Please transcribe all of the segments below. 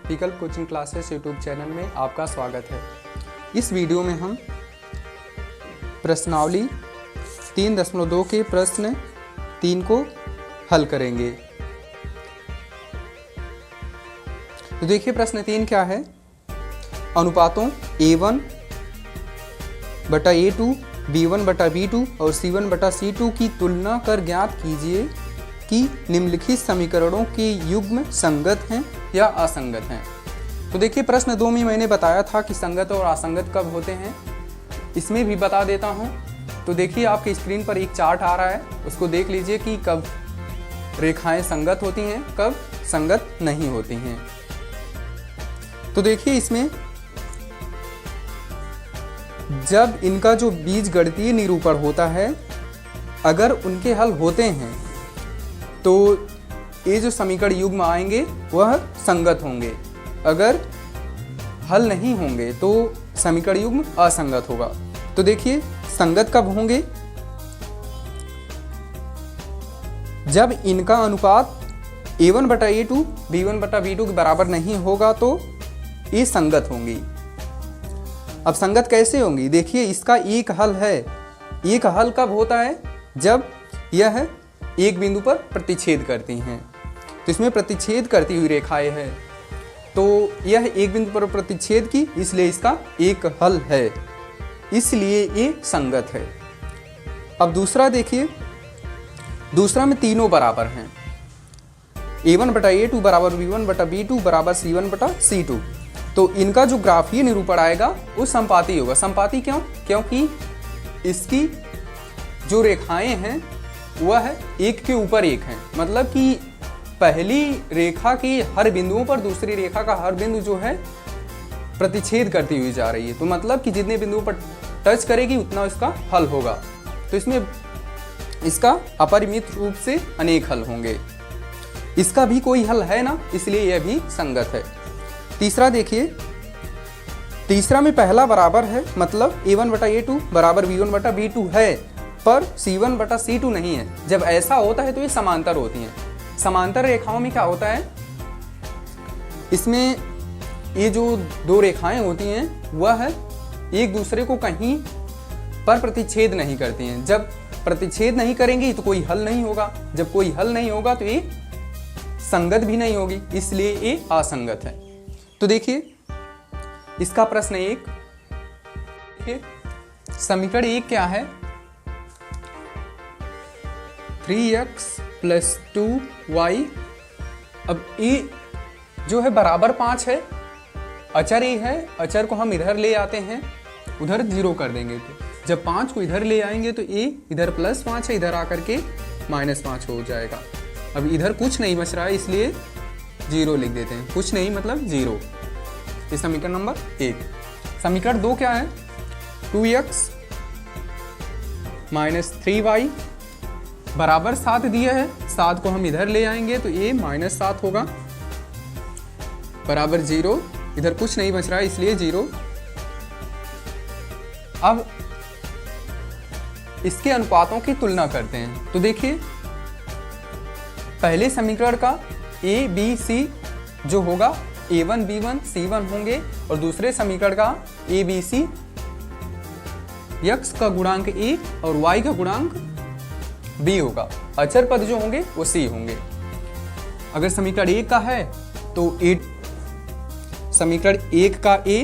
विकल्प coaching classes YouTube channel में आपका स्वागत है। इस वीडियो में हम प्रश्नावली 3.2 के प्रश्न 3 को हल करेंगे। तो देखिए प्रश्न 3 क्या है। अनुपातों A1 बटा A2, B1 बटा B2 और C1 बटा C2 की तुलना कर ज्ञात कीजिए कि निम्नलिखित समीकरणों के युग्म संगत हैं या असंगत हैं। तो देखिए प्रश्न 2 में मैंने बताया था कि संगत और असंगत कब होते हैं, इसमें भी बता देता हूं। तो देखिए आपकी स्क्रीन पर एक चार्ट आ रहा है, उसको देख लीजिए कि कब रेखाएं संगत होती हैं, कब संगत नहीं होती हैं। तो देखिए इसमें जब इनका जो बीजगणितीय निरूपण होता है, अगर उनके हल होते हैं तो ये जो समीकरण युग्म आएंगे वह संगत होंगे, अगर हल नहीं होंगे तो समीकरण युग्म असंगत होगा। तो देखिए संगत कब होंगे, जब इनका अनुपात A1 बटा A2, B1 बटा B2 के बराबर नहीं होगा तो ये संगत होंगी। अब संगत कैसे होंगी, देखिए इसका एक हल है। एक हल कब होता है, जब यह एक बिंदु पर प्रतिच्छेद करती हैं। तो इसमें प्रतिच्छेद करती हुई रेखाएं हैं, तो यह एक बिंदु पर प्रतिच्छेद की, इसलिए इसका एक हल है, इसलिए ये संगत है। अब दूसरा देखिए, दूसरा में तीनों बराबर हैं। A1 बटा A2 बराबर B1 बटा B2 बराबर C1 बटा C2। तो इनका जो ग्राफीय निरूपण आएगा वो संपाती होगा। संपाती क्यों, क्योंकि इसकी जो रेखाएं हैं वह एक के ऊपर एक हैं। मतलब कि पहली रेखा की हर बिंदुओं पर दूसरी रेखा का हर बिंदु जो है प्रतिच्छेद करती हुई जा रही है। तो मतलब कि जितने बिंदुओं पर टच करेगी उतना इसका हल होगा। तो इसमें इसका अपरिमित रूप से अनेक हल होंगे। इसका भी कोई हल है ना, इसलिए यह भी संगत है। तीसरा देखिए, तीसरा में पहला बराबर है, मतलब A1 बटा A2 बराबर B1 बटा B2 है, पर C1 बटा C2 नहीं है। जब ऐसा होता है तो ये समांतर होती हैं। समांतर रेखाओं में क्या होता है, इसमें ये जो दो रेखाएं होती हैं वह एक दूसरे को कहीं पर प्रतिच्छेद नहीं करती हैं। जब प्रतिच्छेद नहीं करेंगी तो कोई हल नहीं होगा, जब कोई हल नहीं होगा तो ये संगत भी नहीं होगी, इसलिए ये असंगत है। तो देखिए इसका प्रश्न 1, देखिए समीकरण 1 क्या है, 3x + 2y। अब ये जो है बराबर 5 है, अचर ये है, अचर को हम इधर ले आते हैं, उधर 0 कर देंगे। तो जब 5 को इधर ले आएंगे तो ये इधर +5 है, इधर आकर के -5 हो जाएगा। अब इधर कुछ नहीं बच रहा है, इसलिए 0 लिख देते हैं। कुछ नहीं मतलब 0। ये समीकरण नंबर 1। समीकरण 2 क्या है, 2x - 3y बराबर 7 दिया है। 7 को हम इधर ले आएंगे तो ये -7 होगा, बराबर 0। इधर कुछ नहीं बच रहा है, इसलिए 0। अब इसके अनुपातों की तुलना करते हैं। तो देखिए पहले समीकरण का A, B, C जो होगा A1, B1, C1 होंगे, और दूसरे समीकरण का A, B, C x का गुणांक A और y का गुणांक B होगा। अचर पद जो होंगे वो C होंगे। अगर समीकरण 1 का है तो समीकरण 1 का A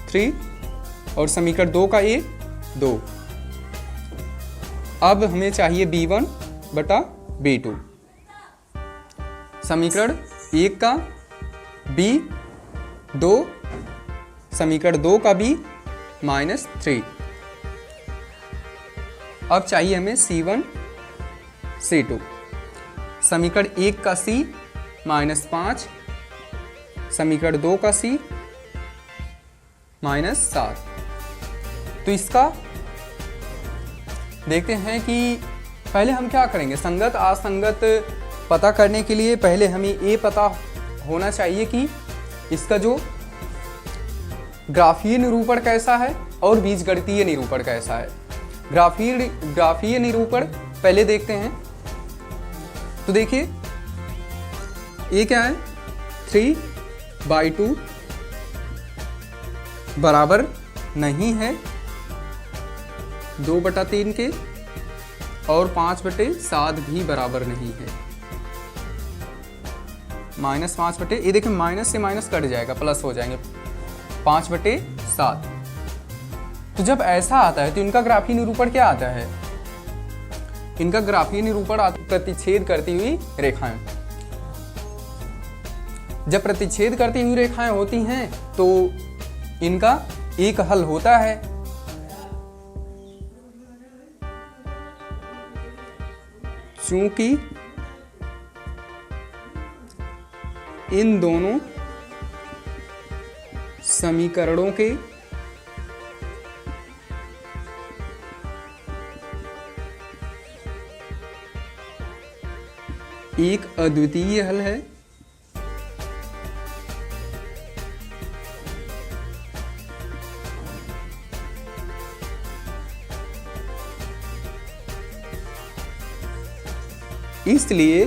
3 और समीकरण 2 का A 2। अब हमें चाहिए B1 बटा B2। समीकरण 1 का B 2, समीकरण 2 का B -3। अब चाहिए हमें C1 C2। समीकरण 1 का C -5, समीकरण 2 का C -7। तो इसका देखते हैं कि पहले हम क्या करेंगे, संगत असंगत पता करने के लिए पहले हमें ये पता होना चाहिए कि इसका जो ग्राफीय निरूपण कैसा है और बीजगणितीय निरूपण कैसा है। ग्राफीय निरूपण पहले देखते हैं। तो देखिए ये क्या है, 3 बाई 2 बराबर नहीं है 2/3 के, और 5/7 भी बराबर नहीं है। -5 ये देखिए माइनस से माइनस कट जाएगा, प्लस हो जाएंगे 5/7। तो जब ऐसा आता है तो इनका ग्राफीय निरूपण क्या आता है? इनका ग्राफीय निरूपण प्रतिच्छेद करती हुई रेखाएं। जब प्रतिच्छेद करती हुई रेखाएं होती हैं तो इनका एक हल होता है। चूंकि इन दोनों समीकरणों के एक अद्वितीय हल है, इसलिए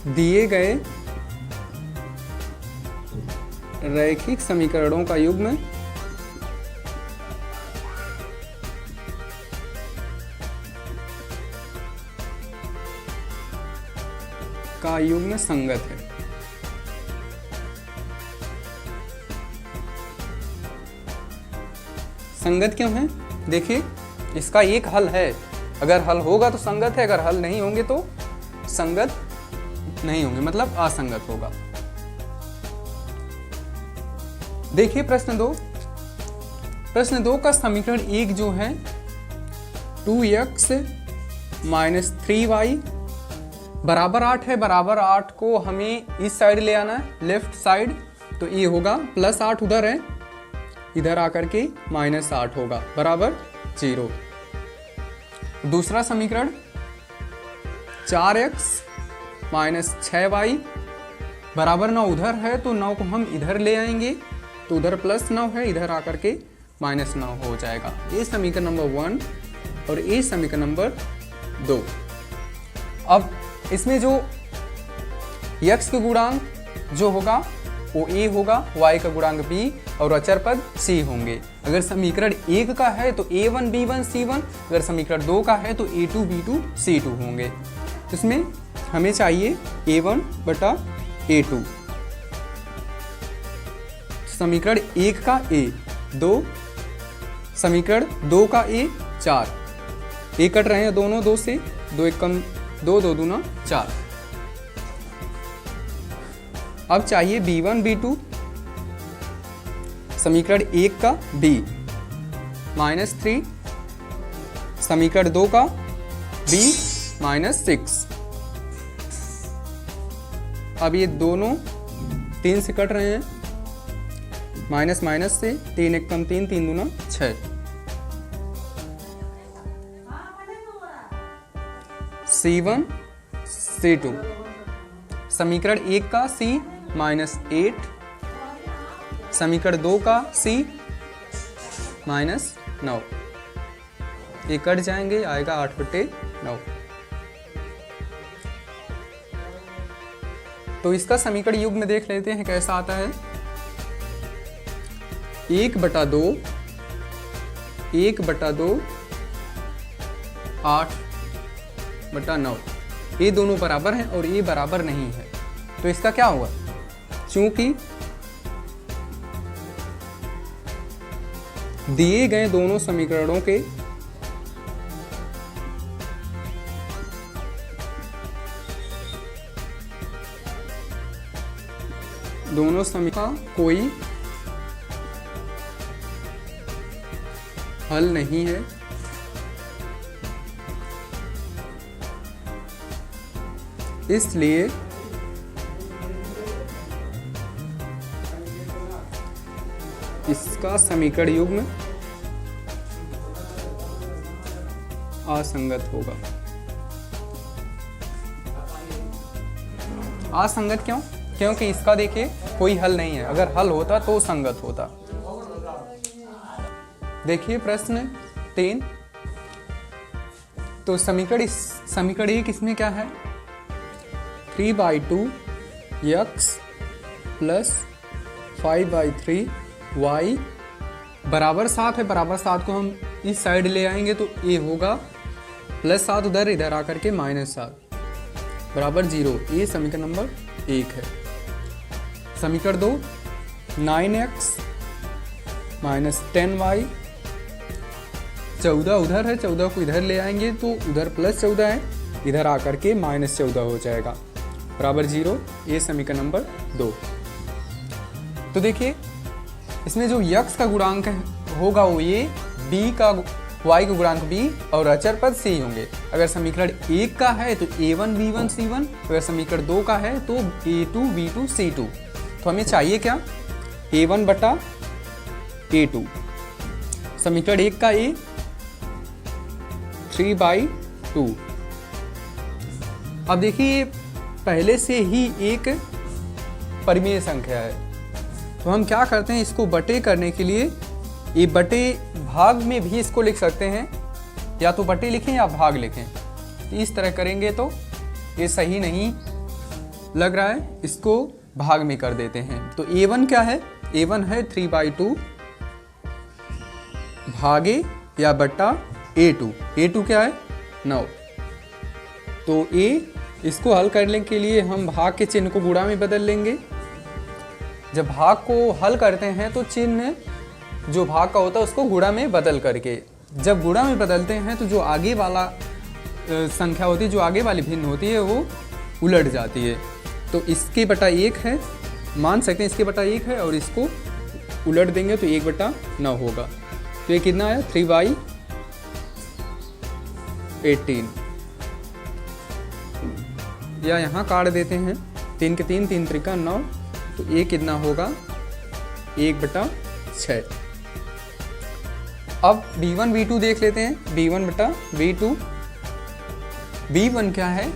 दिए गए रैखिक समीकरणों का युग्म संगत है। संगत क्यों है? देखिए इसका एक हल है, अगर हल होगा तो संगत है, अगर हल नहीं होंगे तो संगत नहीं होंगे, मतलब असंगत होगा। देखिए प्रश्न 2। प्रश्न 2 का समीकरण 1 जो है 2x - 3y बराबर 8 है। बराबर 8 को हमें इस साइड ले आना है, लेफ्ट साइड, तो ये होगा +8 उधर है, इधर आकर के -8 होगा बराबर 0। दूसरा समीकरण 4x - 6y बराबर 9 उधर है, तो 9 को हम इधर ले आएंगे, तो उधर +9 है, इधर आकर के -9 हो जाएगा। ये समीकरण नंबर 1 और ये समीकरण नंबर 2। अब इसमें जो x के गुणांक जो होगा वो a होगा, y का गुणांक b और अचर पद c होंगे। अगर समीकरण 1 का है तो a1 b1 c1, अगर समीकरण 2 का है तो a2 b2 c2 होंगे। तो इसमें हमें चाहिए a1 बटा a2। समीकरण 1 का a 2, समीकरण 2 का a 4, a कट रहे हैं दोनों 2 से, 2 1 कम 2, 2 दूना 4। अब चाहिए b1 b2, समीकरण 1 का b -3, समीकरण 2 का b -6। अब ये दोनों 3 से कट रहे हैं, माइनस माइनस से, 3 1 कम 3, 3 दूना 6। C1 C2, समीकरण 1 का C -8, समीकरण 2 का C -9। ये कट जाएंगे, आएगा 8/9। तो इसका समीकरण युग्म में देख लेते हैं कैसा आता है। 1/2 8/9, ये दोनों बराबर हैं और ये बराबर नहीं है, तो इसका क्या हुआ? चूंकि दिए गए दोनों समीकरणों के समीकरण कोई हल नहीं है, इसलिए इसका समीकरण युग्म असंगत होगा। असंगत क्यों? क्योंकि इसका देखिए कोई हल नहीं है, अगर हल होता तो संगत होता। देखिए प्रश्न 3, तो समीकरण एक इसमें क्या है, 3/2 x प्लस 5/3 y बराबर 7 है। बराबर 7 को हम इस साइड ले आएंगे तो ये होगा +7 उधर, इधर आकर के -7 बराबर 0। ये समीकरण नंबर 1 है। समीकरण 2 9x माइनस 10y, 14 उधर है, 14 को इधर ले आएंगे तो उधर +14 है, इधर आकर के -14 हो जाएगा बराबर 0। ये समीकरण नंबर 2। तो देखिए इसमें जो x का गुणांक होगा वो ये, b का y का गुणांक b और अचर पद c होंगे। अगर समीकरण 1 का है तो a1 b1 c1, अगर समीकरण 2 का है तो a2 b2 c2। तो हमें चाहिए क्या, a1 बटा a2। समीकरण 1 का a 3/2। अब देखिए पहले से ही एक परिमेय संख्या है, तो हम क्या करते हैं, इसको बटे करने के लिए ये बटे भाग में भी इसको लिख सकते हैं, या तो बटे लिखें या भाग लिखें। तो इस तरह करेंगे तो ये सही नहीं लग रहा है, इसको भाग में कर देते हैं। तो a1 क्या है, a1 है 3/2 भागे या बट्टा a2। a2 क्या है 9। तो a, इसको हल करने के लिए हम भाग के चिन्ह को गुणा में बदल लेंगे। जब भाग को हल करते हैं तो चिन्ह जो भाग का होता है उसको गुणा में बदल करके, जब गुणा में बदलते हैं तो जो आगे वाला संख्या होती है, जो आगे वाली भिन्न होती है वो उलट जाती है। तो इसके बटा 1 है, मान सकते हैं इसके बटा 1 है, और इसको उलट देंगे तो 1/9 होगा। तो ये कितना है 3/18, या यहाँ काट देते हैं 3 के 3, 3 त्रिका 9, तो ये कितना होगा 1/6। अब b1 b2 देख लेते हैं, b1 बटा b2। b1 क्या है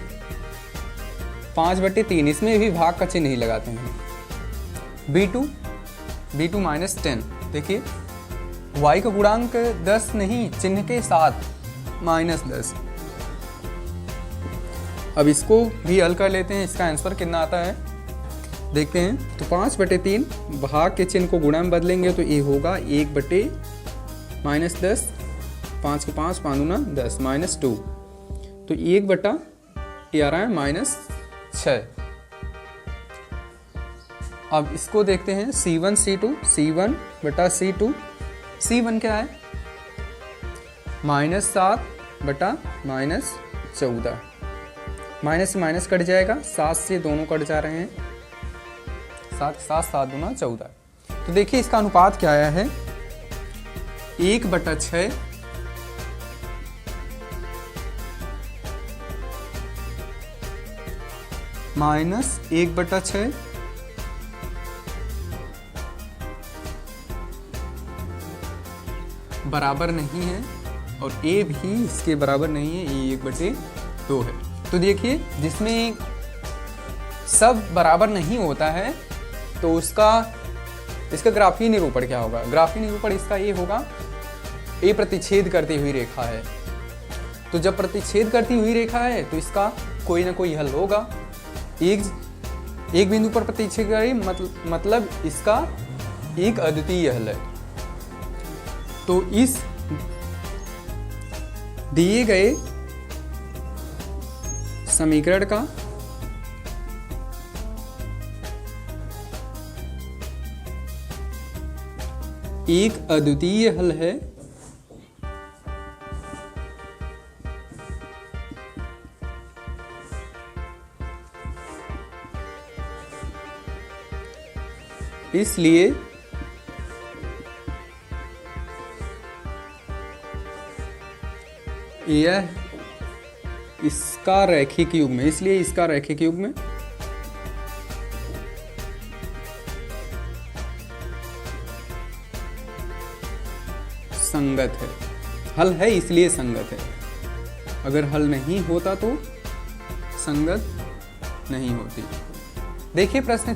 5/3, इसमें भी भाग का चिन्ह ही लगाते हैं। b2 माइनस 10, देखिए y का गुणांक 10 नहीं, चिन्ह के साथ -10। अब इसको भी हल कर लेते हैं, इसका आंसर कितना आता है देखते हैं। तो 5/3 भाग के चिन्ह को गुणा में बदलेंगे तो ये होगा 1/-10, 5 को 5, 5 दूना 10, -2। तो 1/, ये आ रहा है -6। अब इसको देखते हैं C1 C2, C1 बटा C2। C1 क्या है -7 बटा -14, माइनस से माइनस कट जाएगा, 7 से दोनों कट जा रहे हैं, 7 के साथ 7 दूना 14। तो देखिए इसका अनुपात क्या आया है 1/6 माइनस 1/6 बराबर नहीं है, और a भी इसके बराबर नहीं है, ये 1/2 है। तो देखिए जिसमें सब बराबर नहीं होता है तो इसका ग्राफीय निरूपण क्या होगा, ग्राफीय निरूपण इसका ये होगा, ए प्रतिच्छेद करती हुई रेखा है। तो जब प्रतिच्छेद करती हुई रेखा है तो इसका कोई ना कोई हल होगा। एक बिंदु पर प्रतिच्छेद करें मतलब इसका एक अद्वितीय हल है। तो इस दिए गए समीकरण का एक अद्वितीय हल है इसलिए यह इसका रैखिक युग्म है, इसलिए इसका रैखिक युग्म संगत है। हल है इसलिए संगत है, अगर हल नहीं होता तो संगत नहीं होती। देखिए प्रश्न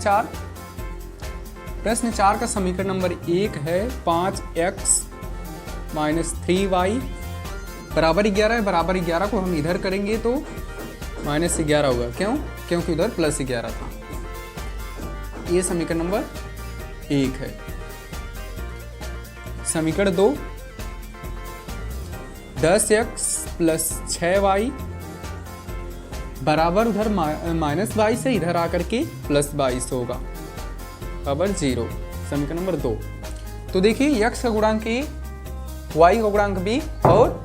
4 का समीकरण नंबर 1 है 5x - 3y बराबर 11 है, बराबर 11 को हम इधर करेंगे तो -11 होगा। क्यों? क्योंकि उधर +11 था। ये समीकरण नंबर 1 है। समीकरण 2, 10x + 6y बराबर उधर -22 है, इधर आकर के +22 होगा, बराबर 0। समीकरण नंबर 2। तो देखिए x का गुणांक a, y का गुणांक b और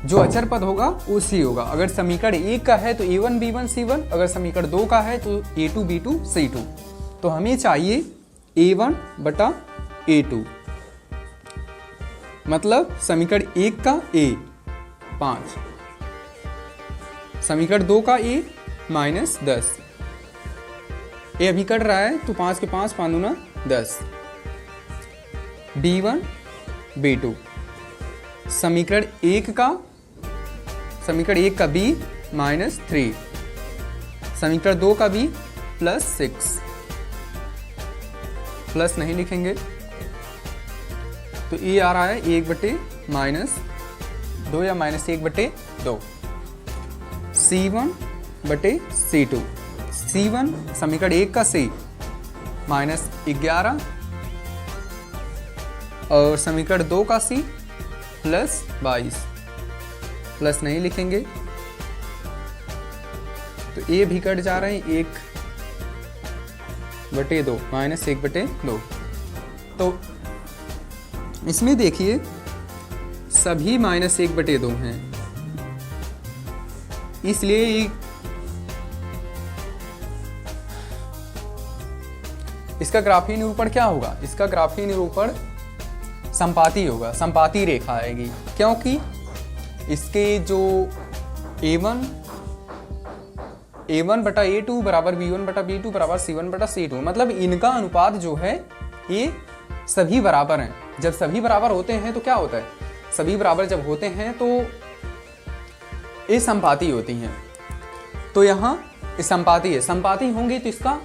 जो अचर पद होगा वो c होगा। अगर समीकरण 1 का है तो a1 b1 c1, अगर समीकरण 2 का है तो a2 b2 c2। तो हमें चाहिए a1 बटा a2, मतलब समीकरण 1 का a 5, समीकरण 2 का a -10। ये अभी कट रहा है तो 5 के 5 5 दूना 10। b1 b2 समीकरण 1 का b -3, समीकरण 2 का b +6, प्लस नहीं लिखेंगे तो ये आ रहा है 1/-2 या -1/2। c1 बटे c2, c1 समीकरण 1 का c -11 और समीकरण 2 का c +22, प्लस नहीं लिखेंगे तो ये भी कट जा रहे हैं 1/2 -1/2। तो इसमें देखिए सभी -1/2 हैं, इसलिए इसका ग्राफीय निरूपण क्या होगा? इसका ग्राफीय निरूपण संपाती होगा, संपाती रेखा आएगी, क्योंकि इसके जो a1 बटा a2 बराबर b1 बटा b2 बराबर c1 बटा c2, मतलब इनका अनुपात जो है ये सभी बराबर हैं। जब सभी बराबर होते हैं तो क्या होता है? सभी बराबर जब होते हैं तो ये संपाती होती हैं। तो यहाँ संपाती है, संपाती होंगी तो इसका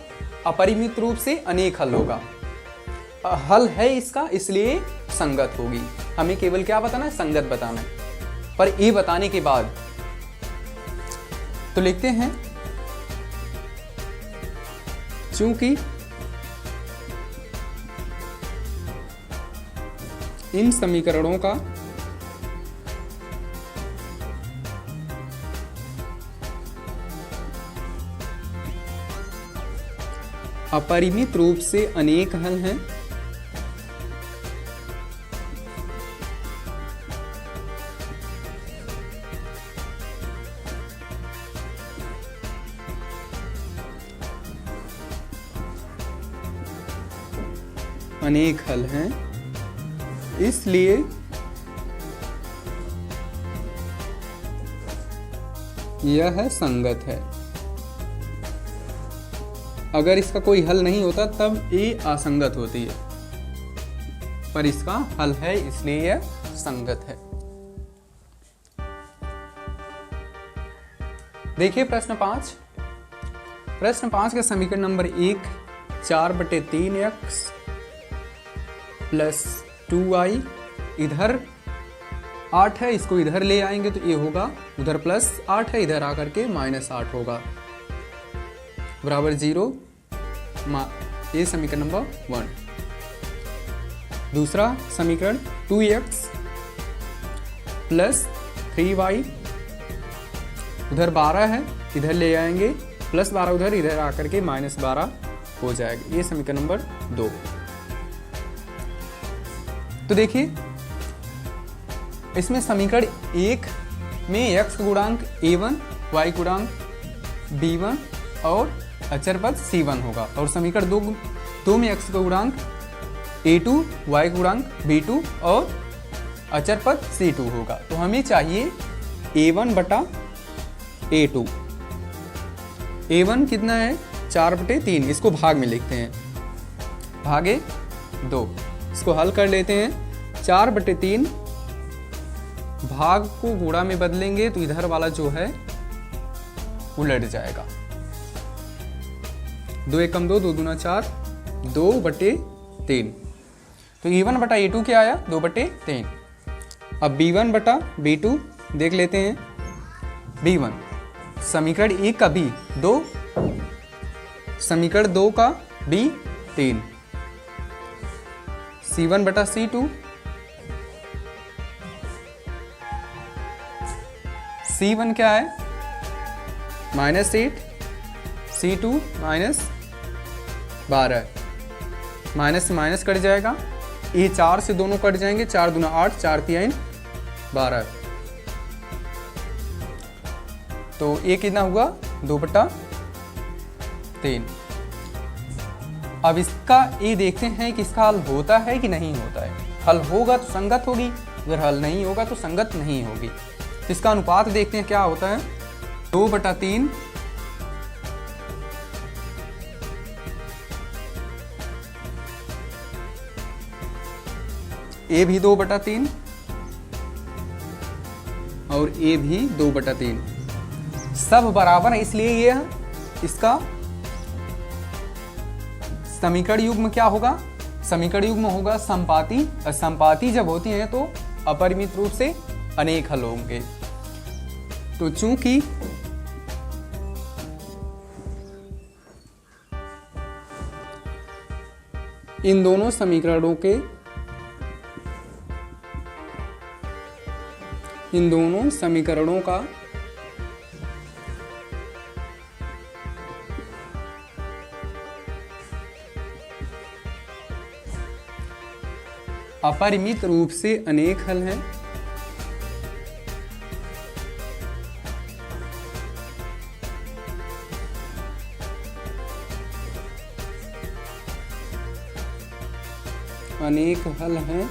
अपरिमित रूप से अनेक हल होगा। हल है इसका, इसलिए संगत होगी। हमें केवल क्या बताना है? संगत बताना है। पर ये बताने के बाद तो लिखते हैं चूंकि इन समीकरणों का अपरिमित रूप से अनेक हल हैं, अनेक हल हैं, इसलिए यह संगत है। अगर इसका कोई हल नहीं होता तब ये असंगत होती है, पर इसका हल है इसलिए यह संगत है। देखिए प्रश्न 5। प्रश्न 5 का समीकरण नंबर 1 4/3x + 2y, इधर 8 है, इसको इधर ले आएंगे तो ये होगा, उधर +8 है, इधर आकर के -8 होगा, बराबर 0। ये समीकरण नंबर 1। दूसरा समीकरण 2x + 3y, उधर 12 है, इधर ले आएंगे, +12 उधर, इधर आकर के -12 हो जाएगा। ये समीकरण नंबर 2। तो देखिए इसमें समीकरण 1 में x का गुणांक a1, y गुणांक b1 और अचर पद c1 होगा, और समीकरण 2 में x का गुणांक a2, y गुणांक b2 और अचर पद c2 होगा। तो हमें चाहिए a1 बटा a2। a1 कितना है? 4/3, इसको भाग में लिखते हैं, भागे 2, इसको हल कर लेते हैं। 4/3 भाग को गुणा में बदलेंगे तो इधर वाला जो है उलट जाएगा। 2 एकम 2, 2 दूना 4, 2/3। तो a1 बटा a2 क्या आया? 2/3। अब b1 बटा b2 देख लेते हैं। B1 समीकरण 1 का B 2, समीकरण 2 का B 3, C1 बटा C2, C1 क्या है -8, C2 -12, माइनस से माइनस कट जाएगा, ये 4 से दोनों कट जाएंगे, 4 दूना 8, 4 3 12, तो ये कितना हुआ 2/3। अब इसका ये देखते हैं कि इसका हल होता है कि नहीं होता है। हल होगा तो संगत होगी, अगर हल नहीं होगा तो संगत नहीं होगी। तो इसका अनुपात देखते हैं क्या होता है। 2/3 ए भी 2/3 और ए भी 2/3, सब बराबर है, इसलिए ये इसका समीकरण युग्म क्या होगा, समीकरण युग्म होगा समपाती, और समपाती जब होती हैं तो अपरिमित रूप से अनेक हल होंगे। तो चूंकि इन दोनों समीकरणों के का अपरिमित रूप से अनेक हल हैं, अनेक हल हैं,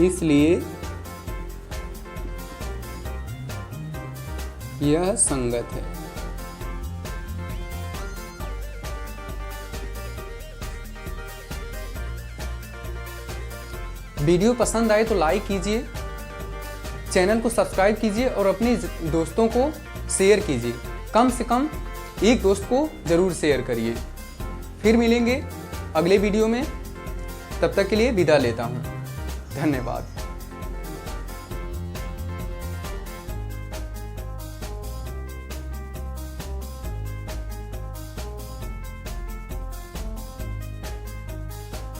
इसलिए यह संगत है। वीडियो पसंद आए तो लाइक कीजिए, चैनल को सब्सक्राइब कीजिए और अपने दोस्तों को शेयर कीजिए। कम से कम एक दोस्त को जरूर शेयर करिए। फिर मिलेंगे अगले वीडियो में, तब तक के लिए विदा लेता हूँ। धन्यवाद।